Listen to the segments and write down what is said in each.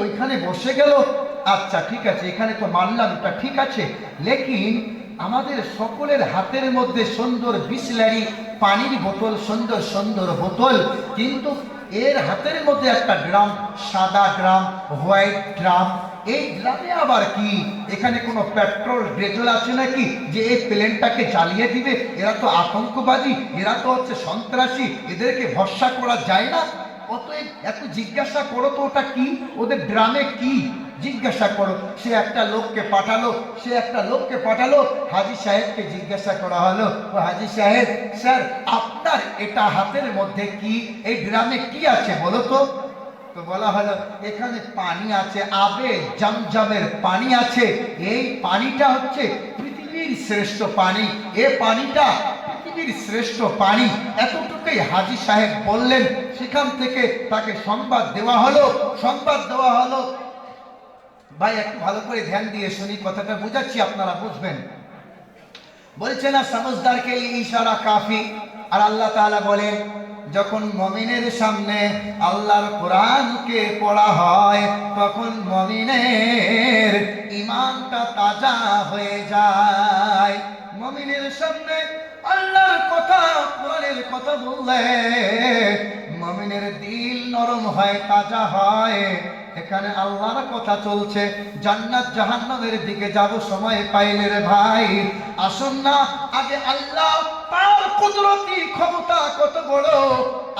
ওইখানে বসে গেল। আচ্ছা ঠিক আছে, এখানে তো মানলাম, এটা ঠিক আছে, লেকিন আমাদের সকলের হাতের মধ্যে সুন্দর বিসলারি পানির বোতল, সুন্দর সুন্দর বোতল, কিন্তু এর হাতের মধ্যে একটা ড্রাম, সাদা ড্রাম, হোয়াইট ড্রাম। এই ড্রামে আবার কি? এখানে কোনো পেট্রোল ডিজেল আছে নাকি যে এই প্লেনটাকে জ্বালিয়ে দিবে? এরা তো আতঙ্কবাদী, এরা তো হচ্ছে সন্ত্রাসী, এদেরকে ভরসা করা যায় না। অতএব এত জিজ্ঞাসা করো তো ওটা কি, ওদের ড্রামে কি জিজ্ঞাসা করো। সে একটা লোককে পাঠালো, হাজী সাহেবকে জিজ্ঞাসা করা হলো, ও হাজী সাহেব, স্যার আপনার এটা হাতের মধ্যে কি, এই ড্রামে কি আছে বলো তো? তো বলা হলো এখানে পানি আছে, আবে জমজমের পানি আছে। এই পানিটা হচ্ছে পৃথিবীর শ্রেষ্ঠ পানি, এ পানিটা পৃথিবীর শ্রেষ্ঠ পানি। এতটুকুই হাজী সাহেব বললেন। সেখান থেকে তাকে সংবাদ দেওয়া হলো। ভাই একটু ভালো করে ধ্যান দিয়ে শুনি, কথাটা বুঝাচ্ছি, আপনারা বুঝবেন। বলছে না সমঝদারকে ইশারা কাফি। আর আল্লাহ তাআলা বলেন, যখন মুমিনের সামনে আল্লাহর কোরআনকে পড়া হয় তখন মুমিনের ঈমানটা তাজা হয়ে যায়। মুমিনের সামনে আল্লাহর কথা, কোরআনের কথা বললে মুমিনের দিল নরম হয়, তাজা হয়। এখানে আল্লাহর কথা চলছে, জান্নাত জাহান্নামের দিকে যাব সময় পাইলে রে ভাই, আসুন না আগে আল্লাহ তার কুদরতি ক্ষমতা কত বড়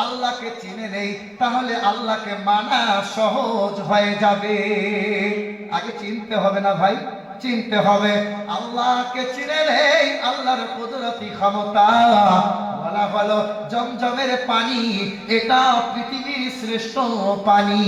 আল্লাহকে চিনে নেই, তাহলে আল্লাহকে মানা সহজ হয়ে যাবে। আগে চিনতে হবে না ভাই, চিনতে হবে। আল্লাহকে চিনে নেই, আল্লাহর কুদরতি ক্ষমতা। বলা হলো জমজমের পানি এটা পৃথিবীর শ্রেষ্ঠ পানি।